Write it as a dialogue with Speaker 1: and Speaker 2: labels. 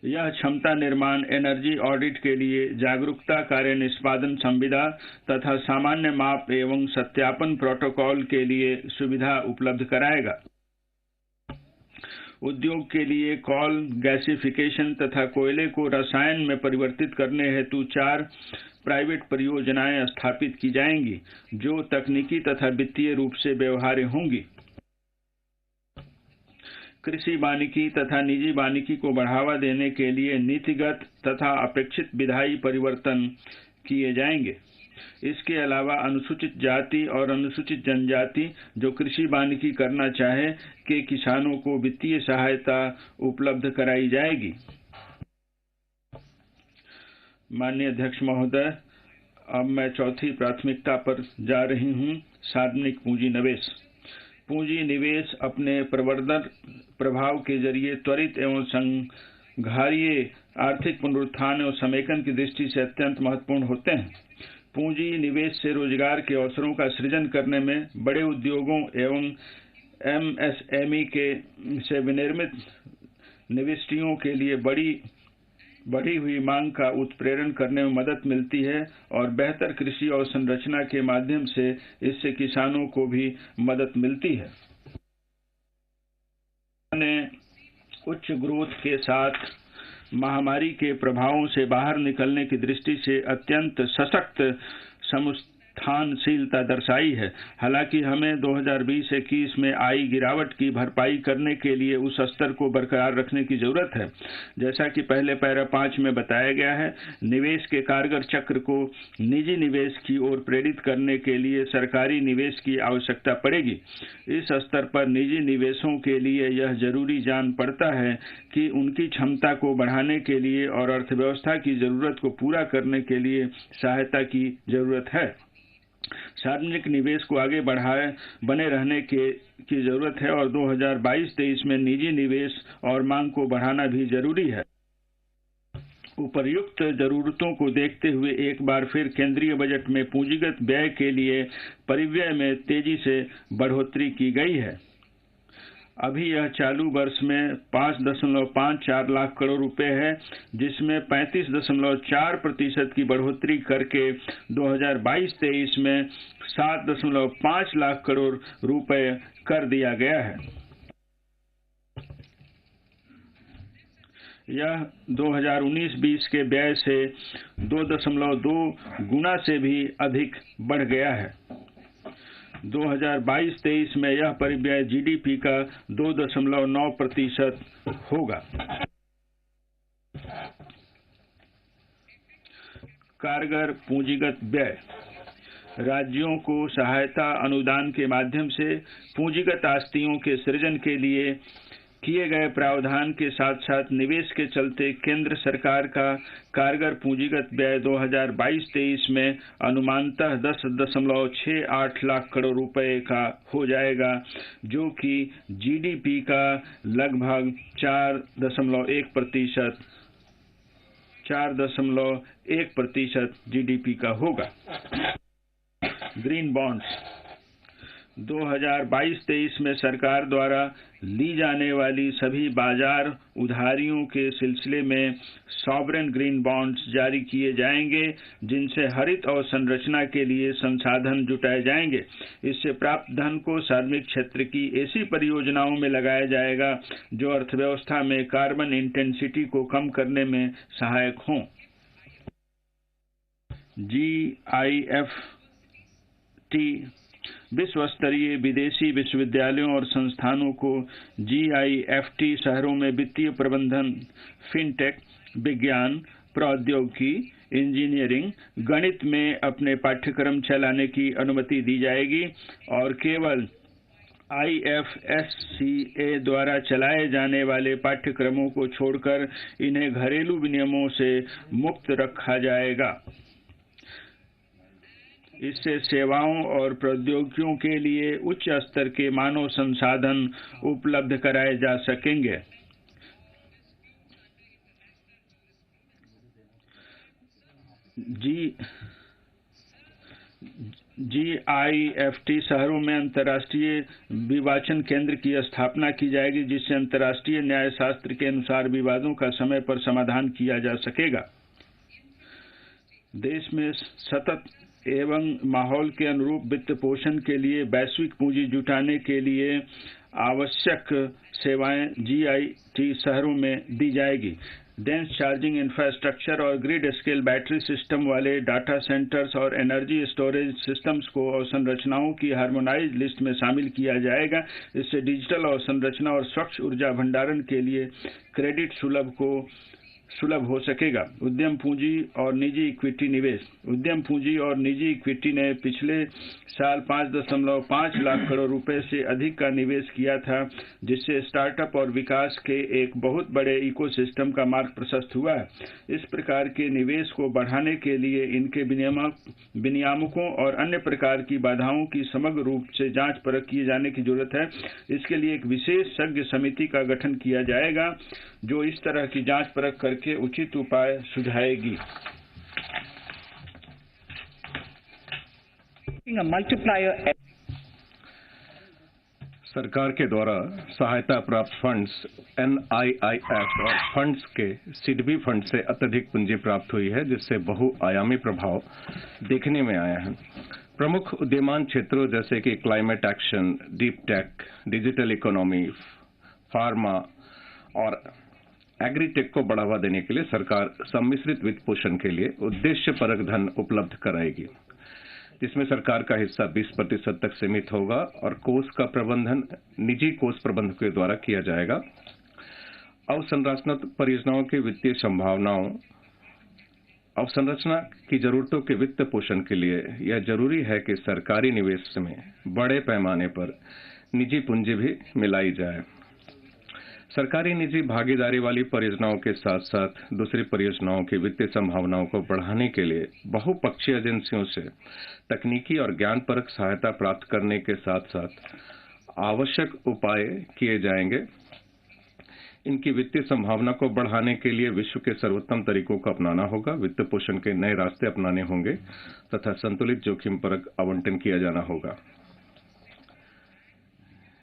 Speaker 1: यह क्षमता निर्माण एनर्जी ऑडिट के लिए जागरूकता कार्य निष्पादन संविदा तथा सामान्य माप एवं सत्यापन प्रोटोकॉल के लिए सुविधा उपलब्ध कराएगा। उद्योग के लिए कॉल गैसिफिकेशन तथा कोयले को रसायन में परिवर्तित करने हेतु 4 प्राइवेट परियोजनाएं स्थापित की जाएंगी, जो तकनीकी तथा वित्तीय रूप से व्यवहार्य होंगी। कृषि वानिकी तथा निजी वानिकी को बढ़ावा देने के लिए नीतिगत तथा अपेक्षित विधायी परिवर्तन किए जाएंगे। इसके अलावा अनुसूचित जाति और अनुसूचित जनजाति जो कृषि वानिकी करना चाहे के किसानों को वित्तीय सहायता उपलब्ध कराई जाएगी। माननीय अध्यक्ष महोदय, अब मैं चौथी प्राथमिकता पर जा रही हूं, सार्वजनिक पूंजी निवेश। पूंजी निवेश अपने प्रवर्धन प्रभाव के जरिए त्वरित एवं संघारीय आर्थिक पुनरुत्थान और समेकन की दृष्टि से अत्यंत महत्वपूर्ण होते हैं। पूंजी निवेश से रोजगार के अवसरों का सृजन करने में बड़े उद्योगों एवं एमएसएमई से विनिर्मित निवेशियों के लिए बढ़ी हुई मांग का उत्प्रेरण करने में मदद मिलती है और बेहतर कृषि अवसंरचना के माध्यम से इससे किसानों को भी मदद मिलती है। उच्च ग्रोथ के साथ महामारी के प्रभावों से बाहर निकलने की दृष्टि से अत्यंत सशक्त समुत्थानशीलता दर्शाई है। हालांकि हमें 2020-21 में आई गिरावट की भरपाई करने के लिए उस स्तर को बरकरार रखने की जरूरत है। जैसा कि पहले पैरा 5 में बताया गया है, निवेश के कारगर चक्र को निजी निवेश की ओर प्रेरित करने के लिए सरकारी निवेश की आवश्यकता पड़ेगी। इस स्तर पर निजी निवेशों के लिए यह जरूरी जान पड़ता है कि उनकी क्षमता को बढ़ाने के लिए और अर्थव्यवस्था की जरूरत को पूरा करने के लिए सहायता की जरूरत है। सार्वजनिक निवेश को आगे बने रहने की जरूरत है और 2022-23 में निजी निवेश और मांग को बढ़ाना भी जरूरी है। उपर्युक्त जरूरतों को देखते हुए एक बार फिर केंद्रीय बजट में पूंजीगत व्यय के लिए परिव्यय में तेजी से बढ़ोतरी की गई है। अभी यह चालू वर्ष में 5.54 लाख करोड़ रुपए है, जिसमें 35.4% की बढ़ोतरी करके 2022-23 में 7.5 लाख करोड़ रुपए कर दिया गया है। यह 2019-20 के व्यय से 2.2 गुना से भी अधिक बढ़ गया है। 2022-23 में यह परिव्यय जीडीपी का 2.9% होगा। कारगर पूंजीगत व्यय राज्यों को सहायता अनुदान के माध्यम से पूंजीगत आस्तियों के सृजन के लिए किए गए प्रावधान के साथ साथ निवेश के चलते केंद्र सरकार का कारगर पूंजीगत व्यय 2022-23 में अनुमानतः 10.68 लाख करोड़ रुपए का हो जाएगा, जो कि जीडीपी का लगभग 4.1% जीडीपी का होगा। ग्रीन बॉन्ड्स 2022-23 में सरकार द्वारा ली जाने वाली सभी बाजार उधारियों के सिलसिले में सॉवरेन ग्रीन बॉन्ड्स जारी किए जाएंगे, जिनसे हरित अवसंरचना के लिए संसाधन जुटाए जाएंगे। इससे प्राप्त धन को सार्वजनिक क्षेत्र की ऐसी परियोजनाओं में लगाया जाएगा जो अर्थव्यवस्था में कार्बन इंटेंसिटी को कम करने में सहायक हों। GIFT विश्व स्तरीय विदेशी विश्वविद्यालयों और संस्थानों को GIFT शहरों में वित्तीय प्रबंधन, फिनटेक, विज्ञान, प्रौद्योगिकी, इंजीनियरिंग, गणित में अपने पाठ्यक्रम चलाने की अनुमति दी जाएगी और केवल IFSCA द्वारा चलाए जाने वाले पाठ्यक्रमों को छोड़कर इन्हें घरेलू विनियमों से मुक्त रखा जाएगा। इससे सेवाओं और प्रौद्योगिकियों के लिए उच्च स्तर के मानव संसाधन उपलब्ध कराए जा सकेंगे। GIFT शहरों में अंतर्राष्ट्रीय विवाचन केंद्र की स्थापना की जाएगी, जिससे अंतर्राष्ट्रीय न्यायशास्त्र के अनुसार विवादों का समय पर समाधान किया जा सकेगा। देश में सतत एवं माहौल के अनुरूप वित्त पोषण के लिए वैश्विक पूंजी जुटाने के लिए आवश्यक सेवाएं GIT शहरों में दी जाएगी। डेंस चार्जिंग इंफ्रास्ट्रक्चर और ग्रिड स्केल बैटरी सिस्टम वाले डाटा सेंटर्स और एनर्जी स्टोरेज सिस्टम्स को अवसंरचनाओं की हार्मोनाइज्ड लिस्ट में शामिल किया जाएगा। इससे डिजिटल अवसंरचना और स्वच्छ ऊर्जा भंडारण के लिए क्रेडिट सुलभ हो सकेगा। उद्यम पूंजी और निजी इक्विटी निवेश। उद्यम पूंजी और निजी इक्विटी ने पिछले साल 5.5 लाख करोड़ रुपए से अधिक का निवेश किया था, जिससे स्टार्टअप और विकास के एक बहुत बड़े इकोसिस्टम का मार्ग प्रशस्त हुआ है। इस प्रकार के निवेश को बढ़ाने के लिए इनके विनियामकों और अन्य प्रकार की बाधाओं की समग्र रूप से जांच परख किए जाने की जरूरत है। इसके लिए एक विशेषज्ञ समिति का गठन किया जाएगा, जो इस तरह की जांच परख करके उचित उपाय सुझाएगी।
Speaker 2: सरकार के द्वारा सहायता प्राप्त फंड्स NIIF और फंड्स के सिडबी फंड से अत्यधिक पूंजी प्राप्त हुई है, जिससे बहुआयामी प्रभाव देखने में आया है। प्रमुख उद्यमान क्षेत्रों जैसे कि climate action, deep tech, digital economy, pharma और एग्रीटेक को बढ़ावा देने के लिए सरकार सम्मिश्रित वित्त पोषण के लिए उद्देश्यपरक धन उपलब्ध कराएगी, जिसमें सरकार का हिस्सा 20% तक सीमित होगा और कोष का प्रबंधन निजी कोष प्रबंधकों के द्वारा किया जाएगा। अवसंरचना परियोजनाओं की वित्तीय संभावनाओं अवसंरचना की जरूरतों के वित्त पोषण के लिए यह जरूरी है कि सरकारी निवेश में बड़े पैमाने पर निजी पूंजी भी मिलाई जाए। सरकारी निजी भागीदारी वाली परियोजनाओं के साथ साथ दूसरी परियोजनाओं की वित्तीय संभावनाओं को बढ़ाने के लिए बहुपक्षीय एजेंसियों से तकनीकी और ज्ञानपरक सहायता प्राप्त करने के साथ साथ आवश्यक उपाय किए जाएंगे। इनकी वित्तीय संभावना को बढ़ाने के लिए विश्व के सर्वोत्तम तरीकों को अपनाना होगा, वित्त पोषण के नए रास्ते अपनाने होंगे तथा संतुलित जोखिम परक आवंटन किया जाना होगा।